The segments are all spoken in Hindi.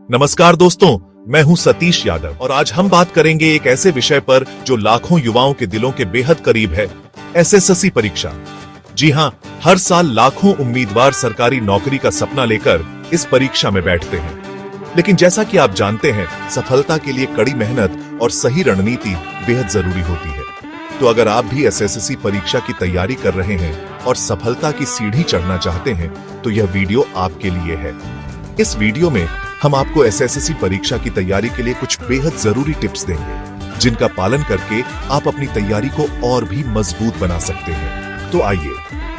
नमस्कार दोस्तों, मैं हूं सतीश यादव और आज हम बात करेंगे एक ऐसे विषय पर जो लाखों युवाओं के दिलों के बेहद करीब है, एसएससी परीक्षा। जी हां, हर साल लाखों उम्मीदवार सरकारी नौकरी का सपना लेकर इस परीक्षा में बैठते हैं। लेकिन जैसा कि आप जानते हैं, सफलता के लिए कड़ी मेहनत और सही रणनीति बेहद जरूरी होती है। तो अगर आप भी एसएससी परीक्षा की तैयारी कर रहे हैं और सफलता की सीढ़ी चढ़ना चाहते हैं, तो यह वीडियो आपके लिए है। इस वीडियो में हम आपको एसएससी परीक्षा की तैयारी के लिए कुछ बेहद जरूरी टिप्स देंगे, जिनका पालन करके आप अपनी तैयारी को और भी मजबूत बना सकते हैं। तो आइए,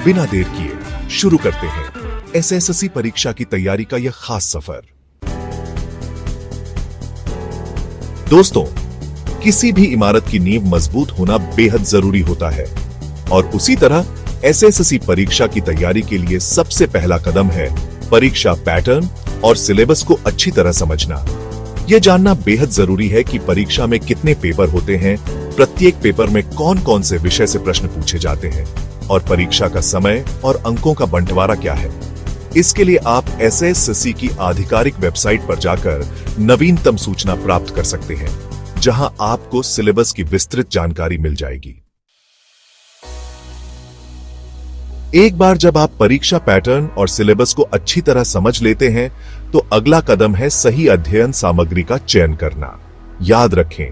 बिना देर किए शुरू करते हैं एसएससी परीक्षा की तैयारी का यह खास सफर। दोस्तों, किसी भी इमारत की नींव मजबूत होना बेहद जरूरी होता है और उसी तरह एसएससी परीक्षा की तैयारी के लिए सबसे पहला कदम है परीक्षा पैटर्न और सिलेबस को अच्छी तरह समझना। यह जानना बेहद जरूरी है कि परीक्षा में कितने पेपर होते हैं, प्रत्येक पेपर में कौन कौन से विषय से प्रश्न पूछे जाते हैं और परीक्षा का समय और अंकों का बंटवारा क्या है। इसके लिए आप एसएससी की आधिकारिक वेबसाइट पर जाकर नवीनतम सूचना प्राप्त कर सकते हैं, जहां आपको सिलेबस की विस्तृत जानकारी मिल जाएगी। एक बार जब आप परीक्षा पैटर्न और सिलेबस को अच्छी तरह समझ लेते हैं, तो अगला कदम है सही अध्ययन सामग्री का चयन करना। याद रखें,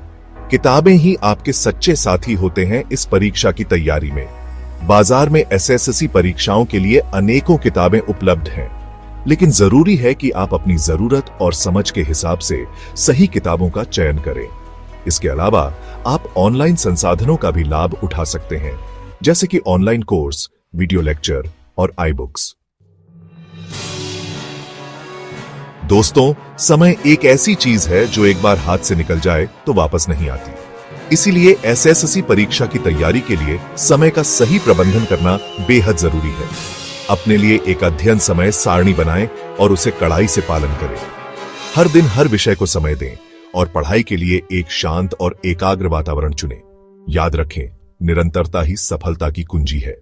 किताबें ही आपके सच्चे साथी होते हैं इस परीक्षा की तैयारी में। बाजार में एसएससी परीक्षाओं के लिए अनेकों किताबें उपलब्ध हैं, लेकिन जरूरी है कि आप अपनी जरूरत और समझ के हिसाब से सही किताबों का चयन करें। इसके अलावा आप ऑनलाइन संसाधनों का भी लाभ उठा सकते हैं, जैसे कि ऑनलाइन कोर्स, वीडियो लेक्चर और आई बुक्स। दोस्तों, समय एक ऐसी चीज है जो एक बार हाथ से निकल जाए तो वापस नहीं आती। इसीलिए एसएससी परीक्षा की तैयारी के लिए समय का सही प्रबंधन करना बेहद जरूरी है। अपने लिए एक अध्ययन समय सारणी बनाएं और उसे कड़ाई से पालन करें। हर दिन हर विषय को समय दें और पढ़ाई के लिए एक शांत और एकाग्र वातावरण चुनें। याद रखें, निरंतरता ही सफलता की कुंजी है।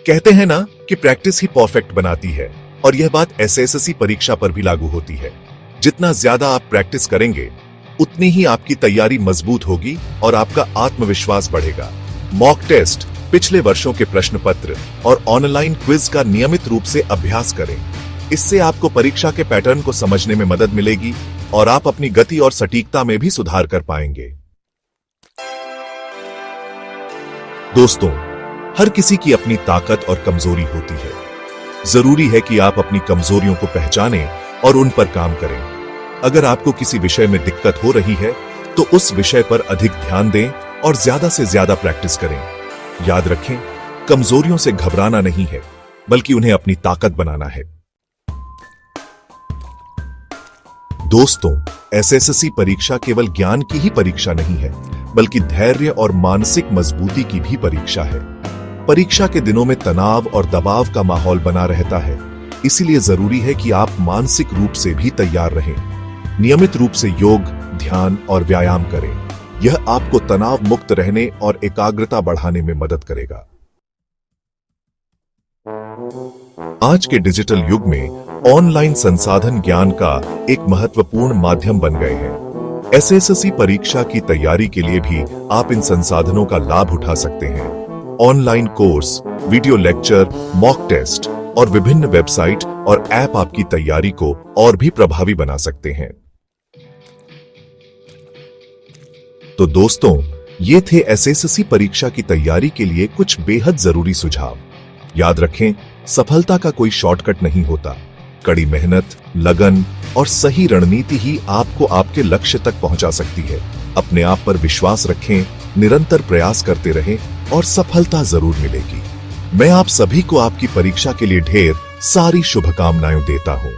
कहते हैं ना कि प्रैक्टिस ही परफेक्ट बनाती है, और यह बात एसएससी परीक्षा पर भी लागू होती है। जितना ज्यादा आप प्रैक्टिस करेंगे, उतनी ही आपकी तैयारी मजबूत होगी और आपका आत्मविश्वास बढ़ेगा। मॉक टेस्ट, पिछले वर्षों के प्रश्न पत्र और ऑनलाइन क्विज का नियमित रूप से अभ्यास करें। इससे आपको परीक्षा के पैटर्न को समझने में मदद मिलेगी और आप अपनी गति और सटीकता में भी सुधार कर पाएंगे। दोस्तों, हर किसी की अपनी ताकत और कमजोरी होती है। जरूरी है कि आप अपनी कमजोरियों को पहचानें और उन पर काम करें। अगर आपको किसी विषय में दिक्कत हो रही है, तो उस विषय पर अधिक ध्यान दें और ज्यादा से ज्यादा प्रैक्टिस करें। याद रखें, कमजोरियों से घबराना नहीं है, बल्कि उन्हें अपनी ताकत बनाना है। दोस्तों, एसएससी परीक्षा केवल ज्ञान की ही परीक्षा नहीं है, बल्कि धैर्य और मानसिक मजबूती की भी परीक्षा है। परीक्षा के दिनों में तनाव और दबाव का माहौल बना रहता है, इसीलिए जरूरी है कि आप मानसिक रूप से भी तैयार रहें। नियमित रूप से योग, ध्यान और व्यायाम करें। यह आपको तनाव मुक्त रहने और एकाग्रता बढ़ाने में मदद करेगा। आज के डिजिटल युग में ऑनलाइन संसाधन ज्ञान का एक महत्वपूर्ण माध्यम बन गए हैं। एसएससी परीक्षा की तैयारी के लिए भी आप इन संसाधनों का लाभ उठा सकते हैं। Online course, video lecture, mock test और विभिन्न वेबसाइट और ऐप आपकी तैयारी को और भी प्रभावी बना सकते हैं। तो दोस्तों, ये थे एसएससी परीक्षा की तैयारी के लिए कुछ बेहद जरूरी सुझाव। याद रखें, सफलता का कोई शॉर्टकट नहीं होता। कड़ी मेहनत, लगन और सही रणनीति ही आपको आपके लक्ष्य तक पहुंचा सकती है। अपने आप पर विश्वास रखें, निरंतर प्रयास करते रहें और सफलता जरूर मिलेगी। मैं आप सभी को आपकी परीक्षा के लिए ढेर सारी शुभकामनाएं देता हूं।